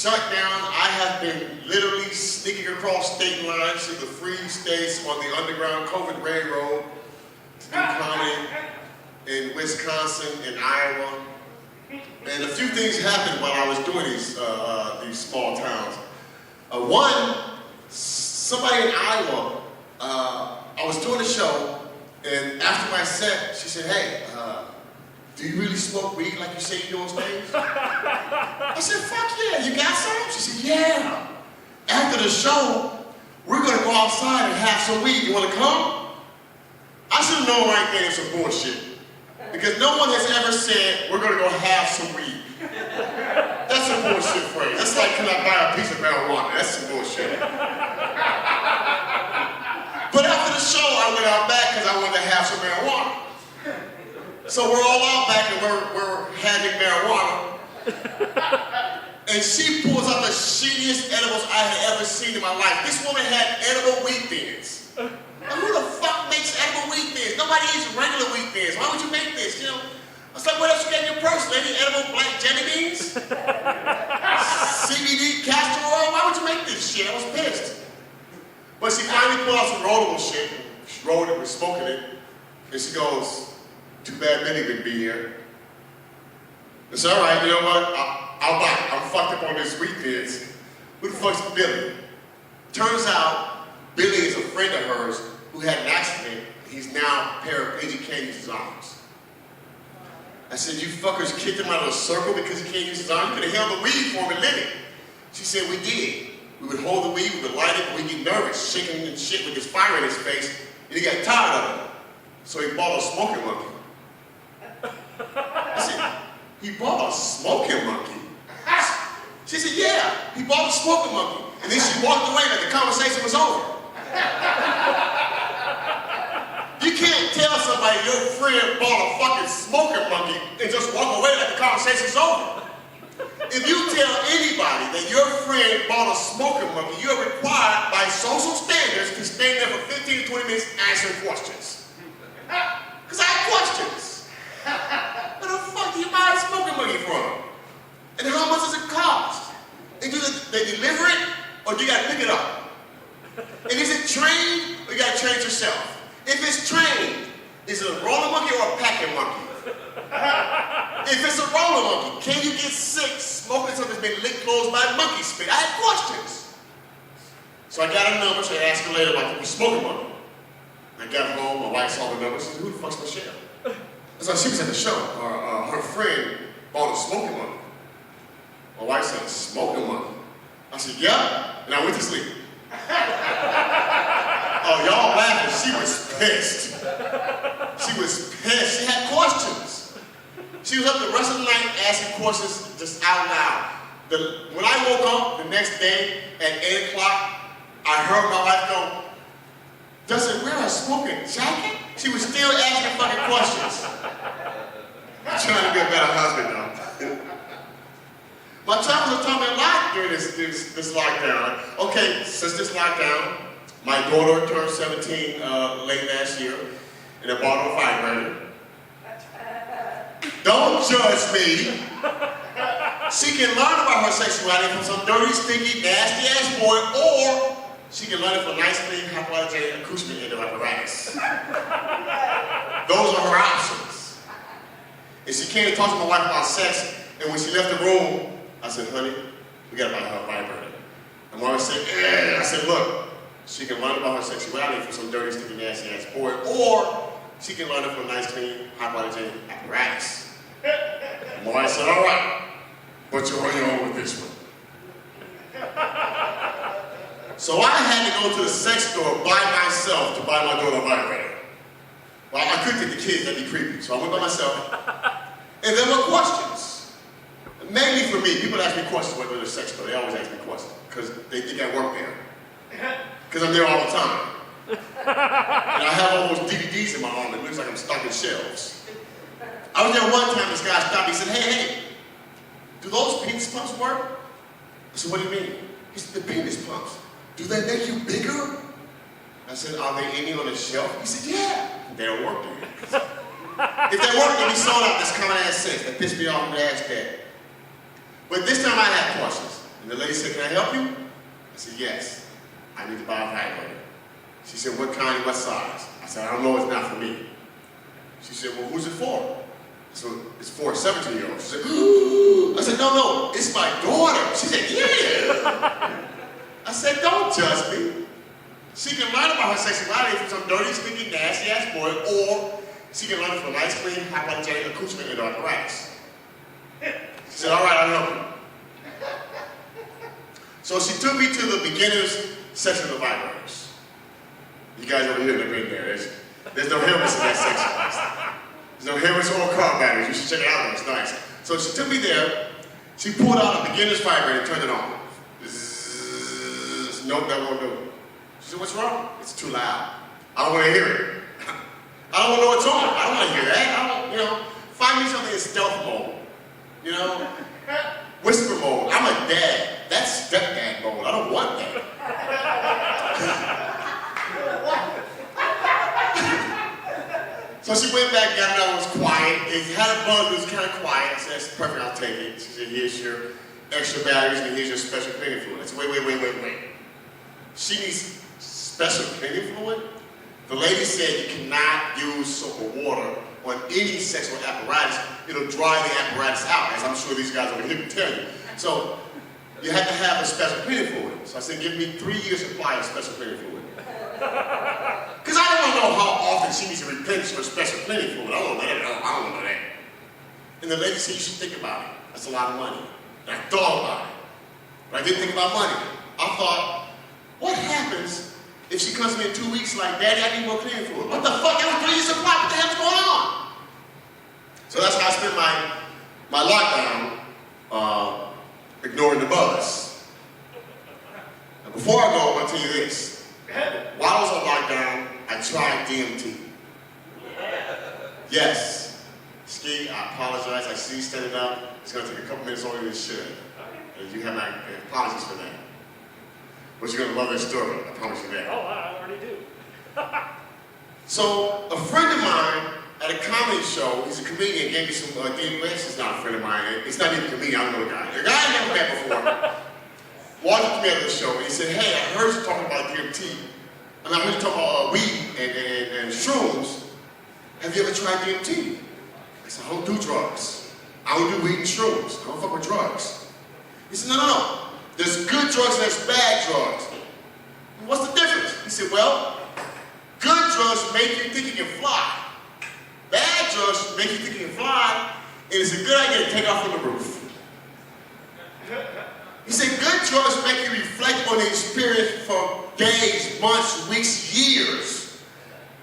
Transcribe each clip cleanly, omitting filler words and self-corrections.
shut down. I have been literally sneaking across state lines to the free states on the Underground COVID Railroad to do comedy in Wisconsin and Iowa. And a few things happened while I was doing these small towns. One, somebody in Iowa, I was doing a show, and after my set, she said, hey, do you really smoke weed like you say you do on stage? I said, fuck yeah, you got some? She said, yeah. After the show, we're gonna go outside and have some weed. You wanna come? I should have known right there some bullshit. Because no one has ever said, we're gonna go have some weed. That's a bullshit phrase. That's like, can I buy a piece of marijuana? That's some bullshit. But after the show, I went out back because I wanted to have some marijuana. So we're all out back and we're having marijuana. And she pulls out the shittiest edibles I had ever seen in my life. This woman had edible wheat thins. Now, who the fuck makes edible wheat thins? Nobody eats regular wheat thins. Why would you make this? You know? I was like, what else you got in your purse? Any edible black jelly beans? CBD castor oil? Why would you make this shit? I was pissed. But she finally pulled out some rollable shit. She rolled it, we're smoking it. And she goes, too bad Billy would be here. I said, all right, you know what? I'll buy it. I'm fucked up on this wheat thins. Who the fuck's Billy? Turns out, Billy is a friend of hers who had an accident. He's now paraplegic, can't use his arms. I said, you fuckers kicked him out of the circle because he can't use his arms? You could have held the weed for him and lit it. She said, we did. We would hold the weed, we would light it, but we'd get nervous, shaking and shit with this fire in his face, and he got tired of it. So he bought a smoking monkey. I said, he bought a smoking monkey? She said, yeah, he bought a smoking monkey. And then she walked away like the conversation was over. You can't tell somebody your friend bought a fucking smoking monkey and just walk away like the conversation's over. If you tell anybody that your friend bought a smoking monkey, you're required by social standards to stand there for 15 to 20 minutes answering questions. Because I have questions. Where the fuck do you buy a smoking monkey from? And how much does it cost? And do they deliver it, or do you gotta pick it up? And is it trained, or you gotta train it yourself? If it's trained, is it a roller monkey or a packing monkey? If it's a roller monkey, can you get sick smoking something that's been licked closed by monkey spit? I had questions. So I got a number, so I asked her later about the smoking monkey. I got home, my wife saw the number, she said, who the fuck's Michelle? So she was at the show. Her friend bought a smoking monkey. My wife said, smoking monkey? I said, yeah, and I went to sleep. Oh, y'all laughing, she was pissed. She was pissed, she had questions. She was up the rest of the night asking questions just out loud. When I woke up the next day at 8 o'clock, I heard my wife go, does it wear a smoking jacket? She was still asking fucking questions. I'm trying to be a better husband though. My travels have taught me a lot during this lockdown. Okay, since this lockdown, my daughter turned 17 late last year, and I bought her a vibrator. Don't judge me. She can learn about her sexuality from some dirty, stinky, nasty ass boy, or she can learn it from nice, clean, hypoallergenic acoustic apparatus. Those are her options. And she came to talk to my wife about sex, and when she left the room, I said, honey, we gotta buy her a vibrator. And my wife said, I said, look, she can learn about her sexuality from some dirty, stinky, nasty ass boy, or she can learn it from a nice, clean, hypoallergenic apparatus. My wife said, all right, but you're on your own with this one. So I had to go to the sex store by myself to buy my daughter a vibrator. Well, I couldn't take the kids, that'd be creepy, so I went by myself. And there were questions. Mainly for me, people ask me questions when they're at the sex store. They always ask me questions, because they think I work there. Because I'm there all the time. And I have all those DVDs in my arm, it looks like I'm stocking shelves. I was there one time, this guy stopped me, he said, hey, do those penis pumps work? I said, what do you mean? He said, the penis pumps, do they make you bigger? I said, are they any on the shelf? He said, yeah. They don't work, do you? If they work, they'll be sold out this common ass sense. That pissed me off and asked that. But this time I had questions. And the lady said, can I help you? I said, yes. I need to buy a vibrator. She said, what kind and what size? I said, I don't know, it's not for me. She said, well, who's it for? So it's for a 17-year-old. She said, I said, no, it's my daughter. She said, yeah. I said, don't judge me. She can learn about her sexuality from some dirty, stinky, nasty-ass boy, or she can learn from a nice, clean, hypoallergenic accoutrement and arthritis. She said, all right, I'll help you. So she took me to the beginner's section of the vibrators. You guys over here have been there. There's no helmets in that section. There's no helmets or car batteries. You should check it out. It's nice. So she took me there. She pulled out a beginner's vibrator and turned it on. Nope, that won't do it. She said, what's wrong? It's too loud. I don't want to hear it. I don't want to know what's on. I don't want to hear that. Find me something in stealth mode. Whisper mode. I'm a dad. That's stepdad mode. I don't want that. So she went back, got it out, it was quiet. It had a buzz, it was kind of quiet. I said, that's perfect, I'll take it. She said, here's your extra batteries and here's your special cleaning fluid. I said, wait. She needs special cleaning fluid? The lady said you cannot use soap or water on any sexual apparatus. It'll dry the apparatus out, as I'm sure these guys over here can tell you. So you have to have a special cleaning fluid. So I said, give me 3 years supply of special cleaning fluid. Because I don't know how often she needs to replenish her special cleaning fluid. I don't know that. And the lady said, you should think about it. That's a lot of money. And I thought about it. But I didn't think about money. I thought, what happens if she comes to me in 2 weeks like, Daddy, I need more cleaning fluid? What the fuck? That was 3 years supply. What the hell's going on? So that's how I spent my lockdown ignoring the buzz. And before I go, I want to tell you this. While I was on lockdown, I tried DMT. Yes. Ski, I apologize. I see you standing up. It's going to take a couple minutes longer than it should. And you have my apologies for that. But you're going to love this story. I promise you that. Oh, I already do. So, a friend of mine at a comedy show, he's a comedian, gave me some DMT. He's not a friend of mine. It's not even a comedian. I don't know the guy. The guy I never met before. Walked up to me at the show and he said, hey, I heard you talking about DMT. I heard you talking about weed and shrooms. Have you ever tried DMT? I said, I don't do drugs. I don't do weed and shrooms. I don't fuck with drugs. He said, no. There's good drugs and there's bad drugs. What's the difference? He said, well, good drugs make you think you can fly. Bad drugs make you think you can fly, and it's a good idea to take off from the roof. He said, good drugs make you reflect on the experience for days, months, weeks, years.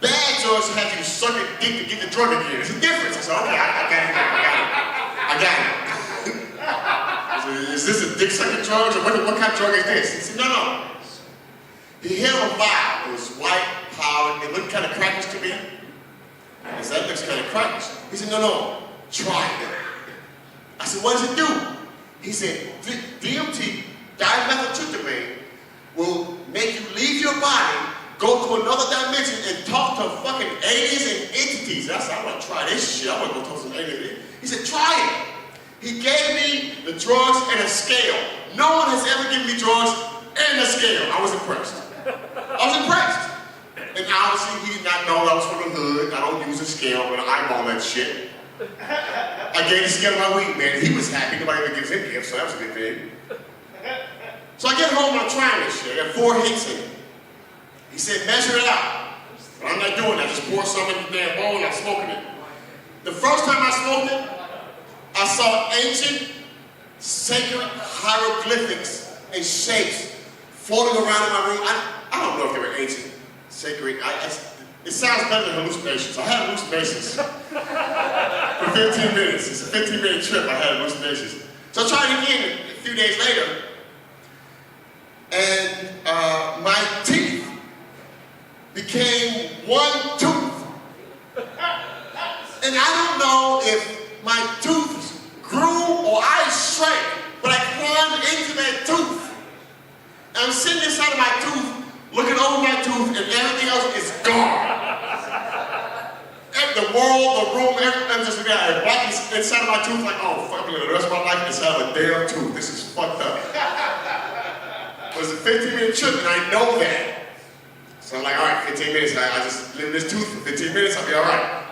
Bad drugs have you suck a dick to get the drug again. There's a difference. I said, okay, I got it. I said, is this a dick sucking drug, or what kind of drug is this? He said, no. He held a vial. It was white, powdered. It looked kind of crackish to me. I said, that looks kind of crackish. He said, no, try it. I said, what does it do? He said, DMT, dimethyltryptamine, will make you leave your body, go to another dimension, and talk to fucking aliens and entities. I said, I want to try this shit. I want to go talk to some aliens. He said, try it. He gave me the drugs and a scale. No one has ever given me drugs and a scale. I was impressed. And obviously, he did not know I was from the hood. I don't use a scale, but I eyeball that shit. I gave the scale to my weed man, and he was happy. Nobody ever gives him gifts, so that was a good thing. So I get home and I'm trying this shit. I got 4 hits in it. He said, measure it out. But I'm not doing that. Just pour some in the damn bowl and I'm smoking it. The first time I smoked it, I saw ancient, sacred hieroglyphics and shapes floating around in my room. I don't know if they were ancient, sacred. It sounds better than hallucinations. I had hallucinations for 15 minutes. It's a 15-minute trip. I had hallucinations. So I tried it again a few days later, and my teeth became one tooth. And I don't know if my tooth grew or I shrank, but I climbed into that tooth. And I'm sitting inside of my tooth, looking over my tooth, and everything else is gone. The world, the room, everything just got black inside of my tooth, like, oh, fuck, the rest of my life is have a damn tooth. This is fucked up. 15-minute trip, and I know that. So I'm like, all right, 15 minutes. I just live in this tooth for 15 minutes, I'll be all right.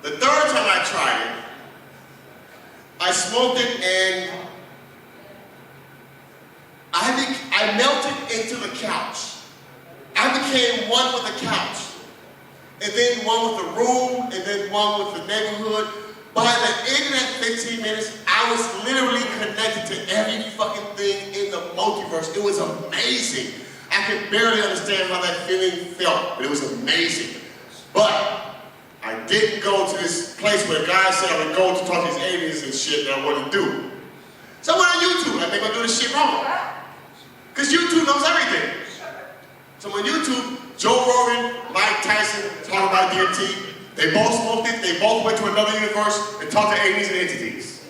The third time I tried it, I smoked it and I melted into the couch. I became one with the couch, and then one with the room, and then one with the neighborhood. By the end of that 15 minutes, I was literally connected to every fucking thing in the multiverse. It was amazing. I could barely understand how that feeling felt, but it was amazing. But I didn't go to this place where guys said I would go to talk to these aliens and shit that I wouldn't do. So I went on YouTube. I think I'm doing this shit wrong. Because YouTube knows everything. So on YouTube, Joe Rogan, Mike Tyson, talking about DMT. They both smoked it. They both went to another universe and talked to aliens and entities.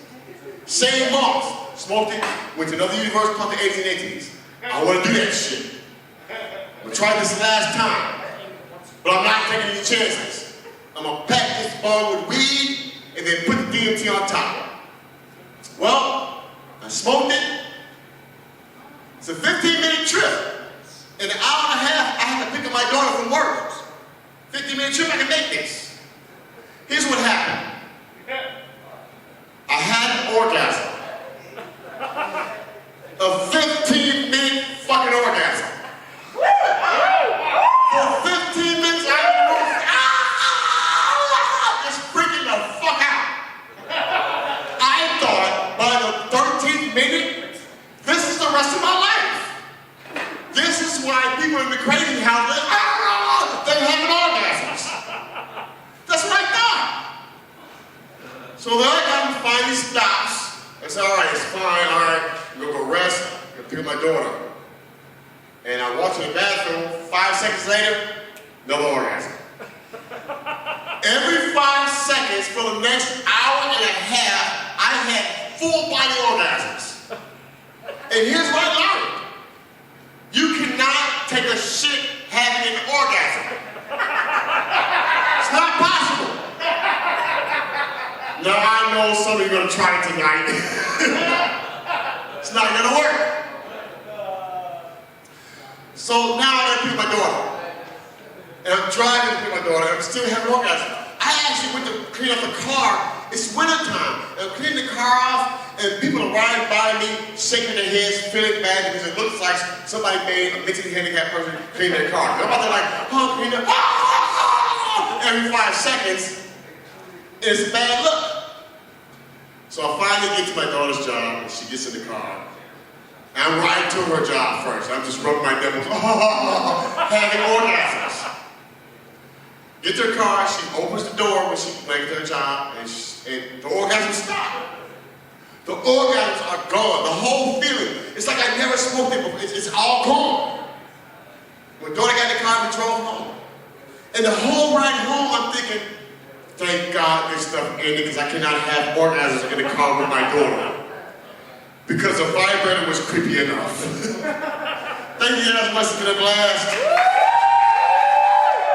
Shane Moss smoked it, went to another universe, talked to aliens and entities. I want to do that shit. I'm gonna try this last time, but I'm not taking any chances. I'm gonna pack this bong with weed and then put the DMT on top. Well, I smoked it. It's a 15-minute trip. In an hour and a half, I had to pick up my daughter from work. 15-minute trip, I can make this. Here's what happened. I had an orgasm. A 15-minute fucking orgasm. For 15 minutes, I was just freaking the fuck out. I thought by the 13th minute, this is the rest of my life. This is why people in the crazy house, they're having orgasms. That's what I thought. So then I got him finally stops. I said, all right, it's fine, all right. I'm gonna go rest, I'm gonna pick up my daughter. And I walked to the bathroom, 5 seconds later, another orgasm. Every 5 seconds for the next hour and a half, I had full body orgasms. And here's what I learned. You cannot take a shit having an orgasm. It's not possible. Now I know some of you are gonna try it tonight. It's not gonna work. So now I gotta pick up my daughter. And I'm driving to pick up my daughter, and I'm still having an orgasm. I actually went to clean up the car. It's wintertime. And I'm cleaning the car off, and people are riding by me, shaking their heads, feeling bad because it looks like somebody made a mentally handicapped person clean their car. They're about to like, oh, clean it. Every 5 seconds, it's a bad look. So I finally get to my daughter's job, and she gets in the car. And I'm riding to her job first. I'm just rubbing my nipples, having orgasms. Get to her car, she opens the door when she makes her job, and the orgasms stop. The orgasms are gone, the whole feeling. It's like I never smoked it before, it's all gone. When daughter got in the car, we drove home. And the whole ride home, I'm thinking, thank God this stuff ended because I cannot have orgasms in the car with my daughter. Because the vibrator was creepy enough. Thank you, that must have been a blast.